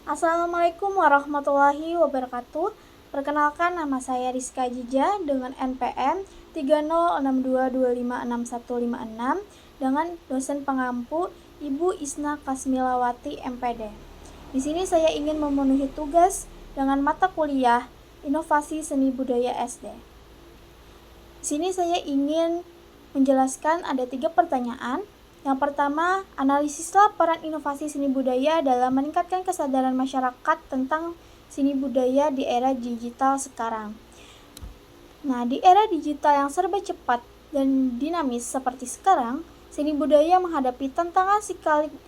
Assalamualaikum warahmatullahi wabarakatuh. Perkenalkan, nama saya Rizka Jija dengan NPM 30622566156 dengan dosen pengampu Ibu Isna Kasmilawati MPD. Di sini saya ingin memenuhi tugas dengan mata kuliah Inovasi Seni Budaya SD. Di sini saya ingin menjelaskan ada 3 pertanyaan. Yang pertama, analisislah peran inovasi seni budaya dalam meningkatkan kesadaran masyarakat tentang seni budaya di era digital sekarang. Nah, di era digital yang serba cepat dan dinamis seperti sekarang, seni budaya menghadapi tantangan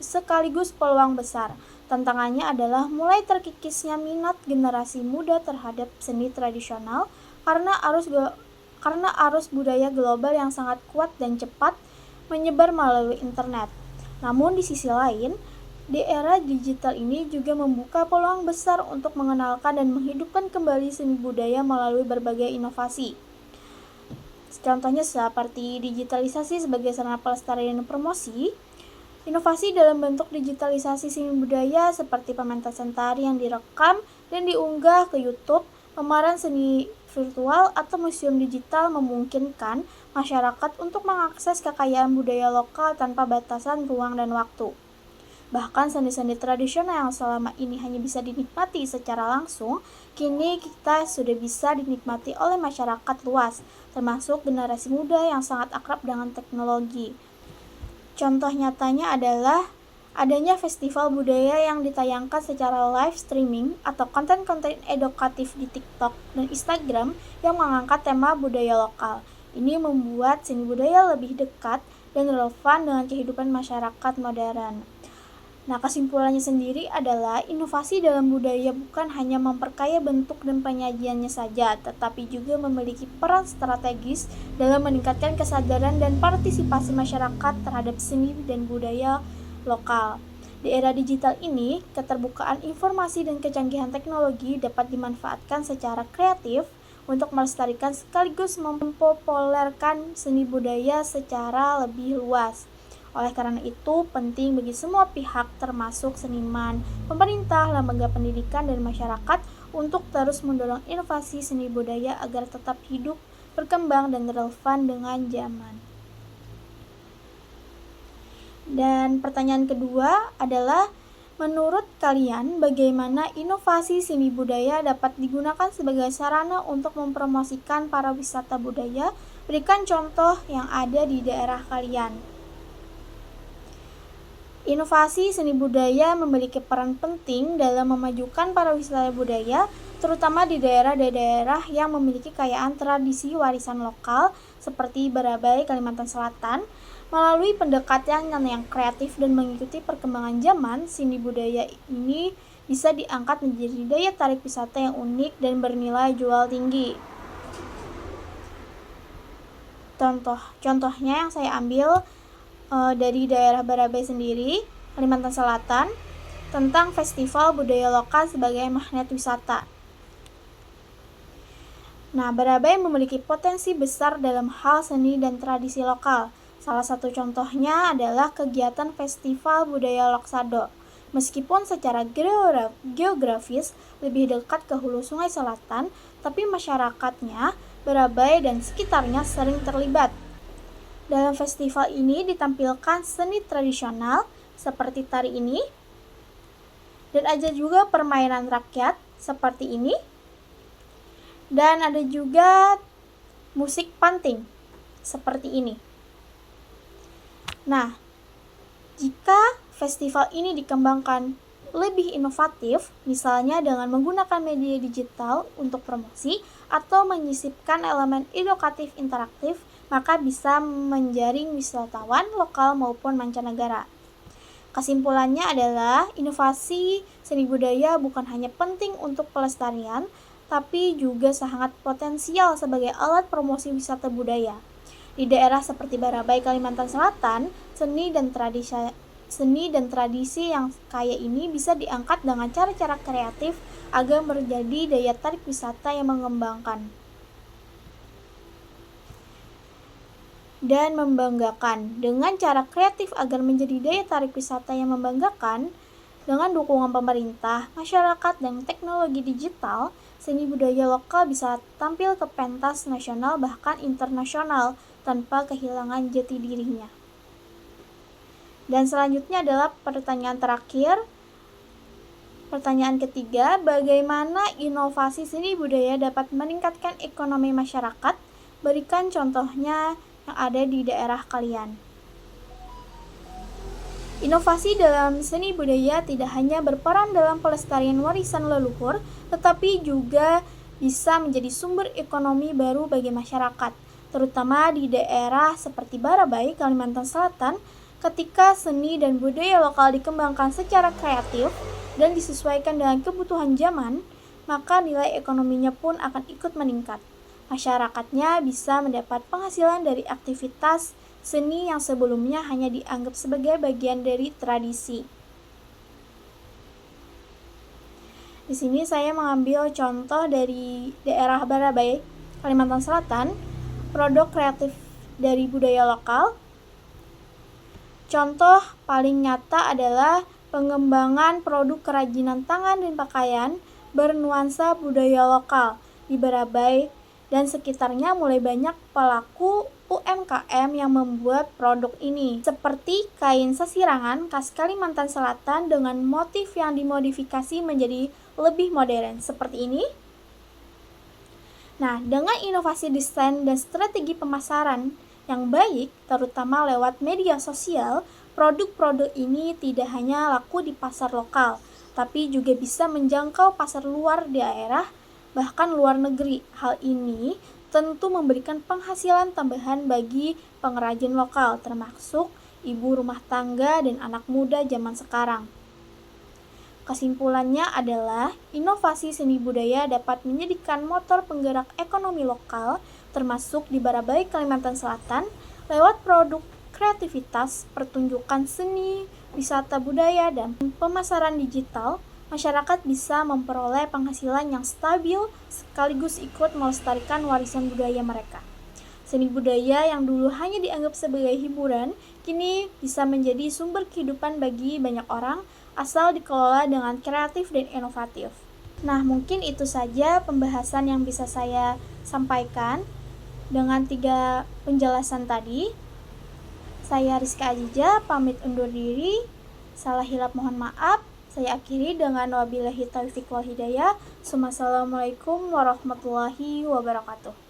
sekaligus peluang besar. Tantangannya adalah mulai terkikisnya minat generasi muda terhadap seni tradisional karena arus budaya global yang sangat kuat dan cepat menyebar melalui internet. Namun di sisi lain, di era digital ini juga membuka peluang besar untuk mengenalkan dan menghidupkan kembali seni budaya melalui berbagai inovasi. Contohnya seperti digitalisasi sebagai sarana pelestarian dan promosi, inovasi dalam bentuk digitalisasi seni budaya seperti pementasan tari yang direkam dan diunggah ke YouTube, pameran seni virtual atau museum digital memungkinkan masyarakat untuk mengakses kekayaan budaya lokal tanpa batasan ruang dan waktu. Bahkan seni-seni tradisional yang selama ini hanya bisa dinikmati secara langsung, kini kita sudah bisa dinikmati oleh masyarakat luas, termasuk generasi muda yang sangat akrab dengan teknologi. Contoh nyatanya adalah adanya festival budaya yang ditayangkan secara live streaming atau konten-konten edukatif di TikTok dan Instagram yang mengangkat tema budaya lokal. Ini membuat seni budaya lebih dekat dan relevan dengan kehidupan masyarakat modern. Nah, kesimpulannya sendiri adalah inovasi dalam budaya bukan hanya memperkaya bentuk dan penyajiannya saja, tetapi juga memiliki peran strategis dalam meningkatkan kesadaran dan partisipasi masyarakat terhadap seni dan budaya lokal. Di era digital ini, keterbukaan informasi dan kecanggihan teknologi dapat dimanfaatkan secara kreatif untuk melestarikan sekaligus mempopulerkan seni budaya secara lebih luas. Oleh karena itu, penting bagi semua pihak termasuk seniman, pemerintah, lembaga pendidikan, dan masyarakat untuk terus mendorong inovasi seni budaya agar tetap hidup, berkembang, dan relevan dengan zaman. Dan pertanyaan kedua adalah, menurut kalian bagaimana inovasi seni budaya dapat digunakan sebagai sarana untuk mempromosikan para wisata budaya? Berikan contoh yang ada di daerah kalian. Inovasi seni budaya memiliki peran penting dalam memajukan para wisata budaya, terutama di daerah-daerah yang memiliki kekayaan tradisi warisan lokal seperti Barabai, Kalimantan Selatan. Melalui pendekatan yang kreatif dan mengikuti perkembangan zaman, seni budaya ini bisa diangkat menjadi daya tarik wisata yang unik dan bernilai jual tinggi. Contohnya yang saya ambil dari daerah Barabai sendiri, Kalimantan Selatan, tentang festival budaya lokal sebagai magnet wisata. Nah, Barabai memiliki potensi besar dalam hal seni dan tradisi lokal. Salah satu contohnya adalah kegiatan Festival Budaya Loksado. Meskipun secara geografis lebih dekat ke hulu Sungai Selatan, tapi masyarakatnya, Barabai dan sekitarnya sering terlibat. Dalam festival ini ditampilkan seni tradisional seperti tari ini, dan ada juga permainan rakyat seperti ini, dan ada juga musik panting seperti ini. Nah, jika festival ini dikembangkan lebih inovatif, misalnya dengan menggunakan media digital untuk promosi atau menyisipkan elemen edukatif interaktif, maka bisa menjaring wisatawan lokal maupun mancanegara. Kesimpulannya adalah inovasi seni budaya bukan hanya penting untuk pelestarian, tapi juga sangat potensial sebagai alat promosi wisata budaya. Di daerah seperti Barabai, Kalimantan Selatan, seni dan tradisi yang kaya ini bisa diangkat dengan cara-cara kreatif agar menjadi daya tarik wisata yang mengembangkan dan membanggakan. Dengan cara kreatif agar menjadi daya tarik wisata yang membanggakan, Dengan dukungan pemerintah, masyarakat, dan teknologi digital, seni budaya lokal bisa tampil ke pentas nasional bahkan internasional tanpa kehilangan jati dirinya. Dan selanjutnya adalah pertanyaan terakhir. Pertanyaan ketiga, bagaimana inovasi seni budaya dapat meningkatkan ekonomi masyarakat? Berikan contohnya yang ada di daerah kalian. Inovasi dalam seni budaya tidak hanya berperan dalam pelestarian warisan leluhur, tetapi juga bisa menjadi sumber ekonomi baru bagi masyarakat, terutama di daerah seperti Barabai, Kalimantan Selatan. Ketika seni dan budaya lokal dikembangkan secara kreatif dan disesuaikan dengan kebutuhan zaman, maka nilai ekonominya pun akan ikut meningkat. Masyarakatnya bisa mendapat penghasilan dari aktivitas seni yang sebelumnya hanya dianggap sebagai bagian dari tradisi. Di sini saya mengambil contoh dari daerah Barabai, Kalimantan Selatan, produk kreatif dari budaya lokal. Contoh paling nyata adalah pengembangan produk kerajinan tangan dan pakaian bernuansa budaya lokal di Barabai dan sekitarnya. Mulai banyak pelaku UMKM yang membuat produk ini, seperti kain sasirangan khas Kalimantan Selatan dengan motif yang dimodifikasi menjadi lebih modern, seperti ini. Nah, dengan inovasi desain dan strategi pemasaran yang baik, terutama lewat media sosial, produk-produk ini tidak hanya laku di pasar lokal, tapi juga bisa menjangkau pasar luar daerah, bahkan luar negeri. Hal ini tentu memberikan penghasilan tambahan bagi pengrajin lokal, termasuk ibu rumah tangga dan anak muda zaman sekarang. Kesimpulannya adalah inovasi seni budaya dapat menjadikan motor penggerak ekonomi lokal, termasuk di Barabai, Kalimantan Selatan, lewat produk kreativitas, pertunjukan seni, wisata budaya, dan pemasaran digital. Masyarakat bisa memperoleh penghasilan yang stabil sekaligus ikut melestarikan warisan budaya mereka. Seni budaya yang dulu hanya dianggap sebagai hiburan, kini bisa menjadi sumber kehidupan bagi banyak orang asal dikelola dengan kreatif dan inovatif. Nah, mungkin itu saja pembahasan yang bisa saya sampaikan dengan 3 penjelasan tadi. Saya Rizka Ajija, pamit undur diri. Salah hilap mohon maaf. Saya akhiri dengan wabillahi taufiq wal hidayah. Assalamualaikum warahmatullahi wabarakatuh.